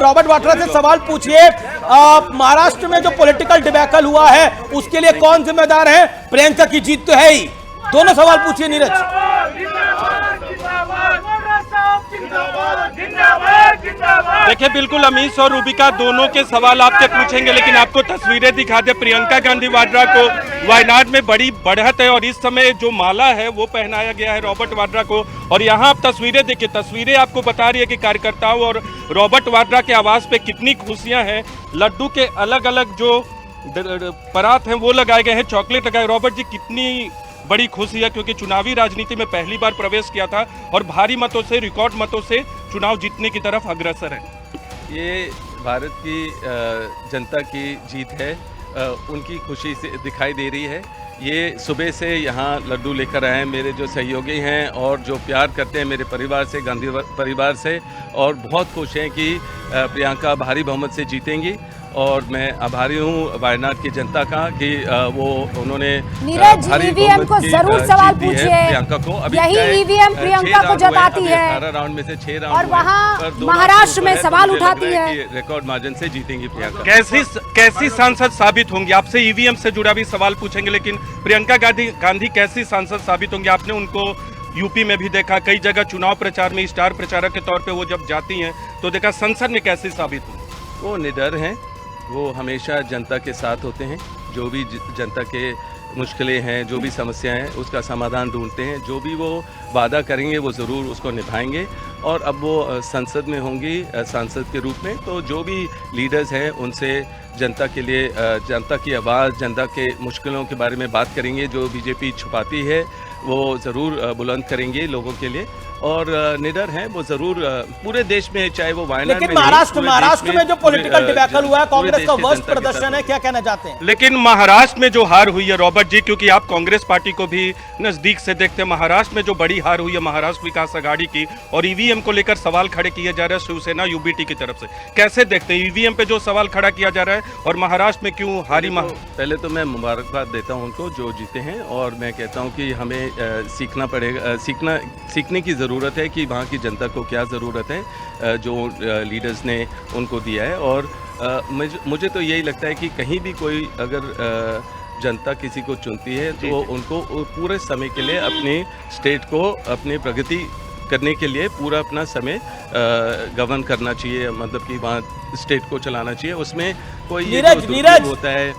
Robert Vadra से सवाल पूछिए, महाराष्ट्र में जो पॉलिटिकल डिबैकल हुआ है उसके लिए कौन जिम्मेदार है? प्रियंका की जीत तो है ही। दोनों सवाल पूछिए नीरज। देखिए, बिल्कुल अमीश और रूबिका दोनों के सवाल आपसे पूछेंगे, लेकिन आपको तस्वीरें दिखा दे। प्रियंका गांधी वाड्रा को वायनाड में बड़ी बढ़त है और इस समय जो माला है वो पहनाया गया है रॉबर्ट वाड्रा को। और यहाँ आप तस्वीरें देखिए, तस्वीरें आपको बता रही है कि कार्यकर्ताओं और रॉबर्ट वाड्रा के आवास पे कितनी खुशियां हैं। लड्डू के अलग अलग जो परात हैं वो लगाए गए हैं, चॉकलेट लगाए। रॉबर्ट जी, कितनी बड़ी खुशी है क्योंकि चुनावी राजनीति में पहली बार प्रवेश किया था और भारी मतों से, रिकॉर्ड मतों से चुनाव जीतने की तरफ अग्रसर है। ये भारत की जनता की जीत है, उनकी खुशी से दिखाई दे रही है। ये सुबह से यहाँ लड्डू लेकर आए हैं मेरे जो सहयोगी हैं और जो प्यार करते हैं मेरे परिवार से, गांधी परिवार से, और बहुत खुश हैं कि प्रियंका भारी बहुमत से जीतेंगी। और मैं आभारी हूँ वायनाड की जनता का कि वो उन्होंने नीरज ईवीएम को जरूर सवाल पूछिए। प्रियंका को यही ईवीएम प्रियंका को जताती है 18 राउंड में से 6 राउंड और वहाँ महाराष्ट्र में सवाल उठाती है। रिकॉर्ड मार्जिन से जीतेंगी प्रियंका। कैसी सांसद साबित होंगी? आपसे ईवीएम से जुड़ा भी सवाल पूछेंगे, लेकिन प्रियंका गांधी कैसी सांसद साबित होंगी? आपने उनको यूपी में भी देखा, कई जगह चुनाव प्रचार में स्टार प्रचारक के तौर पे वो जब जाती हैं तो देखा, संसद में कैसे साबित होंगी? वो निडर हैं, वो हमेशा जनता के साथ होते हैं। जो भी जनता के मुश्किलें हैं, जो भी समस्याएं हैं, उसका समाधान ढूंढते हैं। जो भी वो वादा करेंगे वो ज़रूर उसको निभाएंगे। और अब वो संसद में होंगी सांसद के रूप में, तो जो भी लीडर्स हैं उनसे जनता के लिए, जनता की आवाज़, जनता के मुश्किलों के बारे में बात करेंगे। जो बीजेपी छुपाती है वो ज़रूर बुलंद करेंगे लोगों के लिए। और निडर हैं वो ज़रूर पूरे देश में, चाहे वो वायनाड लेकिन महाराष्ट्र में जो पॉलिटिकल डिबैकल हुआ है, कांग्रेस का वर्स्ट प्रदर्शन है, क्या कहना चाहते हैं? लेकिन महाराष्ट्र में जो हार हुई है रॉबर्ट जी, क्योंकि आप कांग्रेस पार्टी को भी नजदीक से देखते हैं, महाराष्ट्र में जो बड़ी हार हुई है महाराष्ट्र विकास आघाड़ी की, और ईवीएम को लेकर सवाल खड़े किए जा रहे हैं शिवसेना यूबीटी की तरफ से, कैसे देखते हैं? ईवीएम पे जो सवाल खड़ा किया जा रहा है और महाराष्ट्र में क्यों हारी? पहले तो मैं मुबारकबाद देता हूं उनको जो जीते हैं, और मैं कहता हूं कि हमें सीखना पड़ेगा, सीखने की ज़रूरत है कि वहाँ की जनता को क्या ज़रूरत है जो लीडर्स ने उनको दिया है। और मुझे तो यही लगता है कि कहीं भी कोई अगर जनता किसी को चुनती है तो उनको पूरे समय के लिए अपनी स्टेट को अपनी प्रगति करने के लिए पूरा अपना समय गवर्न करना चाहिए, मतलब कि वहाँ स्टेट को चलाना चाहिए। उसमें कोई नीरज होता है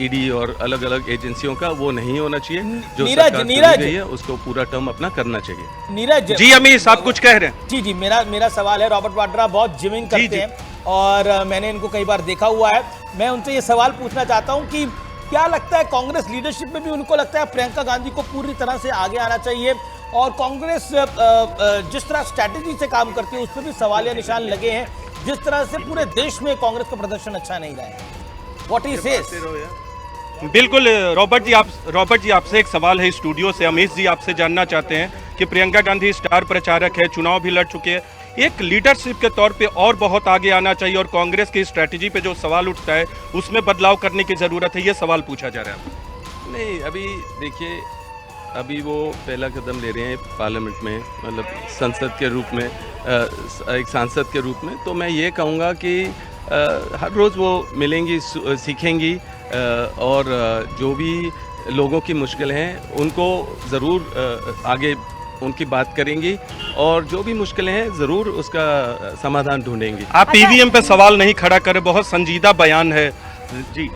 ईडी और अलग अलग एजेंसियों का, वो नहीं होना चाहिए। जो नीरज है उसको पूरा टर्म अपना करना चाहिए। नीरज जी, अमीश आप कुछ कह रहे हैं? जी, मेरा सवाल है, रॉबर्ट वाड्रा बहुत जिमिंग करते हैं और मैंने इनको कई बार देखा हुआ है। मैं उनसे ये सवाल पूछना चाहता हूं कि क्या लगता है कांग्रेस लीडरशिप में भी उनको लगता है प्रियंका गांधी को पूरी तरह से आगे आना चाहिए, और कांग्रेस जिस तरह स्ट्रैटेजी से काम करती है उस पर भी सवालिया निशान लगे हैं, जिस तरह से पूरे देश में कांग्रेस का प्रदर्शन अच्छा नहीं रहा है? What he says? बिल्कुल रॉबर्ट जी आपसे एक सवाल है स्टूडियो से। अमीश जी आपसे जानना चाहते हैं कि प्रियंका गांधी स्टार प्रचारक है, चुनाव भी लड़ चुके हैं, एक लीडरशिप के तौर पे और बहुत आगे आना चाहिए और कांग्रेस की स्ट्रैटेजी पे जो सवाल उठता है उसमें बदलाव करने की ज़रूरत है, ये सवाल पूछा जा रहा है। नहीं, अभी देखिए, अभी वो पहला कदम ले रहे हैं पार्लियामेंट में, मतलब संसद के रूप में, एक सांसद के रूप में। तो मैं ये कहूँगा कि हर रोज़ वो मिलेंगी, सीखेंगी, और जो भी लोगों की मुश्किल हैं उनको ज़रूर आगे उनकी बात करेंगी, और जो भी मुश्किलें हैं ज़रूर उसका समाधान ढूंढेंगी। आप ईवीएम पे सवाल नहीं खड़ा करें, बहुत संजीदा बयान है जी।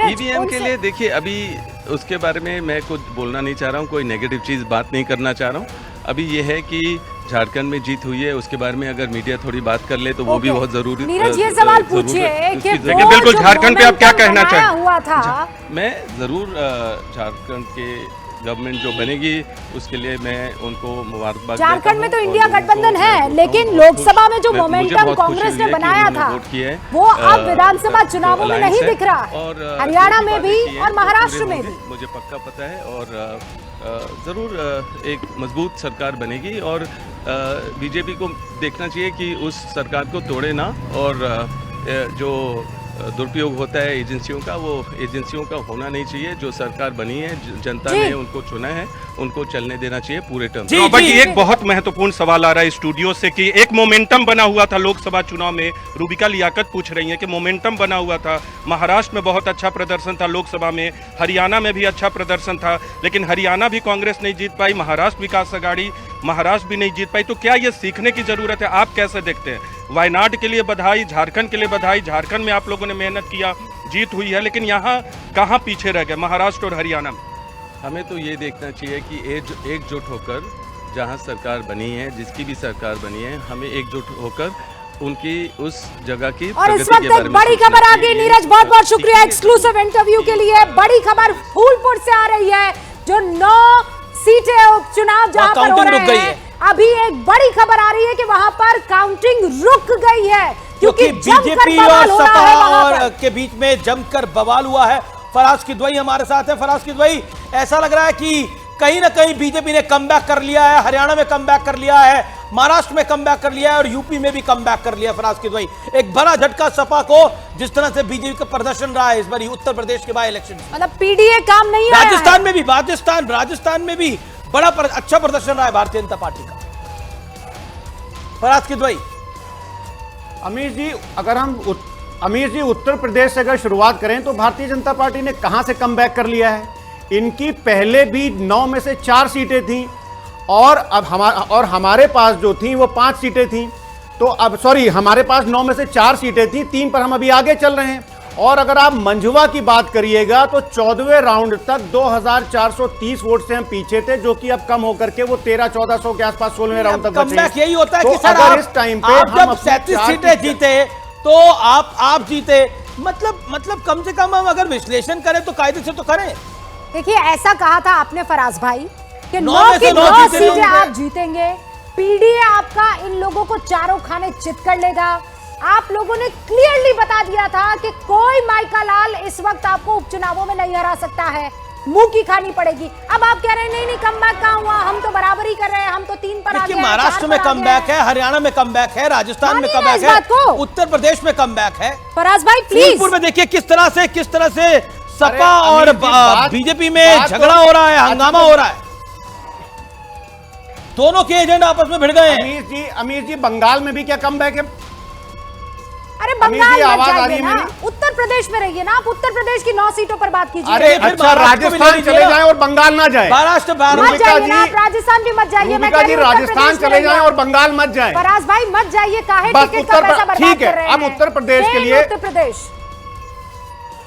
ईवीएम के लिए देखिए, अभी उसके बारे में मैं कुछ बोलना नहीं चाह रहा हूँ, कोई नेगेटिव चीज़ बात नहीं करना चाह रहा हूँ। अभी ये है कि झारखंड में जीत हुई है, उसके बारे में अगर मीडिया थोड़ी बात कर ले तो वो भी बहुत जरूरी। नीरज ये सवाल पूछिए कि बिल्कुल झारखंड पे आप क्या कहना चाहें? हुआ था, मैं जरूर झारखंड के गवर्नमेंट जो बनेगी उसके लिए मैं उनको मुबारकबाद। झारखंड में तो इंडिया गठबंधन है, लेकिन लोकसभा में जो मोमेंटम कांग्रेस ने बनाया था वो अब विधानसभा चुनावों में नहीं दिख रहा है, हरियाणा में भी और महाराष्ट्र में भी। मुझे पक्का पता है, और ज़रूर एक मजबूत सरकार बनेगी, और बीजेपी को देखना चाहिए कि उस सरकार को तोड़े ना, और जो दुरुपयोग होता है एजेंसियों का, वो एजेंसियों का होना नहीं चाहिए। जो सरकार बनी है, जनता ने उनको चुना है, उनको चलने देना चाहिए पूरे टर्म। रॉबर्ट जी, एक बहुत महत्वपूर्ण सवाल आ रहा है स्टूडियो से कि एक मोमेंटम बना हुआ था लोकसभा चुनाव में, रूबिका लियाकत पूछ रही है कि मोमेंटम बना हुआ था, महाराष्ट्र में बहुत अच्छा प्रदर्शन था लोकसभा में, हरियाणा में भी अच्छा प्रदर्शन था, लेकिन हरियाणा भी कांग्रेस नहीं जीत पाई, महाराष्ट्र विकास अघाड़ी महाराष्ट्र भी नहीं जीत पाई। तो क्या ये सीखने की जरूरत है? आप कैसे देखते हैं? वायनाड के लिए बधाई, झारखंड के लिए बधाई, झारखंड में आप लोगों ने मेहनत किया, जीत हुई है, लेकिन यहाँ कहाँ पीछे रह गए महाराष्ट्र और हरियाणा में? हमें तो ये देखना चाहिए कि एकजुट होकर जहाँ सरकार बनी है, जिसकी भी सरकार बनी है, हमें एकजुट होकर उनकी उस जगह की और इस वक्त एक बड़ी खबर आ गई। नीरज, बहुत बहुत शुक्रिया एक्सक्लूसिव इंटरव्यू के लिए। बड़ी खबर फूलपुर से आ रही है, जो 9 सीटें उपचुनाव जहां पर हो रहे हैं, अभी एक बड़ी खबर आ रही है कि वहां पर काउंटिंग रुक गई है, क्योंकि बीजेपी और सपा और के बीच में जमकर बवाल हुआ है। फराज किदवई हमारे साथ है। फराज किदवई, ऐसा लग रहा है कि कहीं ना कहीं बीजेपी ने कमबैक कर लिया है, हरियाणा में कमबैक कर लिया है, महाराष्ट्र में कमबैक कर लिया है और यूपी में भी कमबैक कर लिया। फराज किदवई, एक बड़ा झटका सपा को, जिस तरह से बीजेपी का प्रदर्शन रहा है इस बार उत्तर प्रदेश के बाय इलेक्शन, मतलब पीडीए काम नहीं आया। राजस्थान में भी, राजस्थान में भी बड़ा अच्छा प्रदर्शन रहा है भारतीय जनता पार्टी का। फराज किदवई, अमीर जी उत्तर प्रदेश से अगर शुरुआत करें तो भारतीय जनता पार्टी ने कहां से कमबैक कर लिया है। इनकी पहले भी 9 में से 4 सीटें थीं और अब हमारे पास जो थी वो 5 सीटें थीं। तो अब हमारे पास 9 में से 4 सीटें थी, 3 पर हम अभी आगे चल रहे हैं। और अगर आप मंझुआ की बात करिएगा तो 14वें राउंड तक 2430 वोट से हम पीछे थे, जो कि अब कम होकर के वो 1300-1400 के आसपास 16वें राउंड तक बचे। यही होता है तो कि सर अगर इस टाइम पे आप जब 37 सीटें जीते तो आप जीते, मतलब कम से कम हम अगर विश्लेषण करें तो कायदे से तो करें। देखिए, ऐसा कहा था आपने फराज भाई कि 9 की 9 सीटें आप जीतेंगे, पीडीए आपका इन लोगों को चारों खाने चित कर लेगा। आप लोगों ने क्लियरली बता दिया था कि कोई माइका लाल इस वक्त आपको उपचुनावों में नहीं हरा सकता है, मुंह की खानी पड़ेगी। अब आप कह रहे हैं नहीं कमबैक कहां हुआ, हम तो बराबरी कर रहे हैं, हम तो 3 पर आ गए। महाराष्ट्र में कमबैक है, हरियाणा में कमबैक है, राजस्थान में कमबैक है, उत्तर प्रदेश में कमबैक है। फराज भाई प्लीज, फूलपुर में देखिए किस तरह से सपा और बीजेपी में झगड़ा हो रहा है, हंगामा हो रहा है, दोनों के एजेंट आपस में भिड़ गए हैं। अमीर जी बंगाल में भी क्या कमबैक है? अरे बंगाल मत जाइए ना, उत्तर प्रदेश में रहिए ना। आप उत्तर प्रदेश की 9 सीटों पर बात कीजिए। अरे अच्छा, राजस्थान चले जाएं और बंगाल ना जाए। महाराष्ट्र मत जाइए ना, आप राजस्थान भी मत जाइए। मैं कह रही हूं राजस्थान चले जाएं और बंगाल मत जाएं। फराज भाई मत जाइए, काहे टिकट का पैसा बर्बाद कर रहे हैं। अब उत्तर प्रदेश के लिए, उत्तर प्रदेश,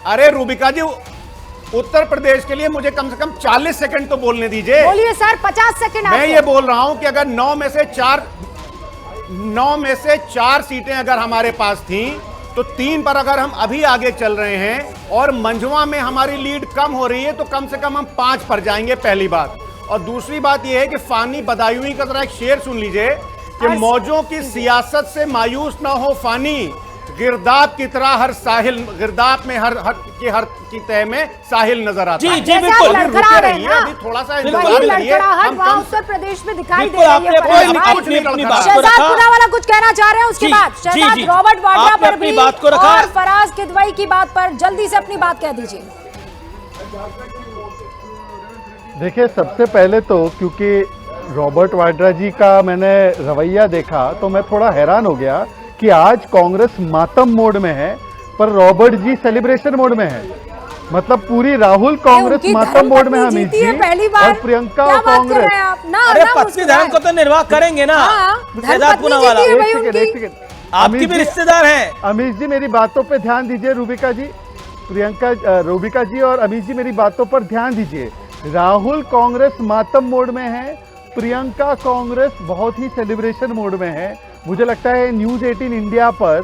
अरे रूबिका जी, उत्तर प्रदेश के लिए मुझे कम से कम 40 सेकंड तो बोलने दीजिए। बोलिए सर, 50 सेकंड। मैं ये बोल रहा हूं कि अगर 9 में से 4 सीटें अगर हमारे पास थी तो 3 पर अगर हम अभी आगे चल रहे हैं और मंझुआ में हमारी लीड कम हो रही है तो कम से कम हम 5 पर जाएंगे, पहली बात। और दूसरी बात यह है कि फानी बदायूं का जरा एक शेर सुन लीजिए कि मौजों की सियासत से मायूस ना हो फानी, गिरदाब की तरह हर साहिल, गिरदाब में हर की तह में साहिल नजर आता है। जी बिल्कुल, अभी थोड़ा सा इंतजार करिए। हम उत्तर प्रदेश में दिखाई दे रही है। शहजादपुरा वाला कुछ कहना चाह रहे हैं, उसके बाद शहजाद रॉबर्ट वाड्रा पर भी और फराज किदवई की बात पर जल्दी से अपनी बात कह दीजिए। देखिए, सबसे पहले तो क्योंकि रॉबर्ट वाड्रा जी का मैंने रवैया देखा तो मैं थोड़ा हैरान हो गया कि आज कांग्रेस मातम मोड में है पर रॉबर्ट जी सेलिब्रेशन मोड में है। मतलब पूरी राहुल कांग्रेस मातम मोड में है, अमित जी और प्रियंका और कांग्रेस। अरे पत्नी धर्म को तो निर्वाह करेंगे ना, आपकी भी रिश्तेदार हैं। अमित जी मेरी बातों पे ध्यान दीजिए, रूबिका जी और अमित जी मेरी बातों पर ध्यान दीजिए। राहुल कांग्रेस मातम मोड में है, प्रियंका कांग्रेस बहुत ही सेलिब्रेशन मोड में है। मुझे लगता है न्यूज 18 इंडिया पर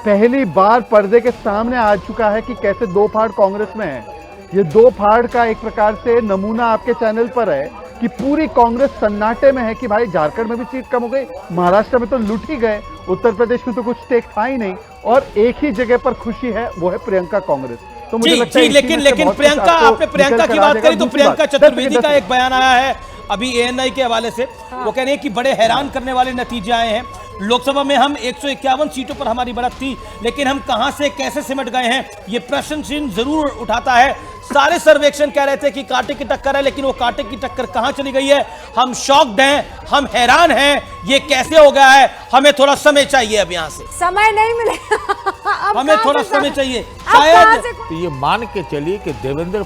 पहली बार पर्दे के सामने आ चुका है कि कैसे दो फाड़ कांग्रेस में है। ये दो फाड़ का एक प्रकार से नमूना आपके चैनल पर है कि पूरी कांग्रेस सन्नाटे में है कि भाई झारखंड में भी सीट कम हो गई, महाराष्ट्र में तो लूट ही गए, उत्तर प्रदेश में तो कुछ स्टेक था ही नहीं, और एक ही जगह पर खुशी है, वो है प्रियंका कांग्रेस। तो मुझे लगता है लेकिन प्रियंका, आपने प्रियंका की बात करी तो प्रियंका चतुर्वेदी का एक बयान आया है अभी ANI के हवाले से। वो कह रहे हैं कि बड़े हैरान करने वाले नतीजे आए हैं, लोकसभा में हम 151 सीटों पर हमारी बढ़त थी, लेकिन हम कहां से कैसे सिमट गए हैं, ये प्रश्न चिन्ह जरूर उठाता है। सारे सर्वेक्षण कह रहे थे कि कांटे की टक्कर है, लेकिन वो कांटे की टक्कर कहां चली गई है। हम शॉक्ड हैं, हम हैरान हैं, ये कैसे हो गया है। हमें थोड़ा समय चाहिए, अब यहां से समय नहीं मिलेगा। हमें थोड़ा समय चाहिए अब कहां शायद। से तो ये मान के चलिए कि देवेंद्र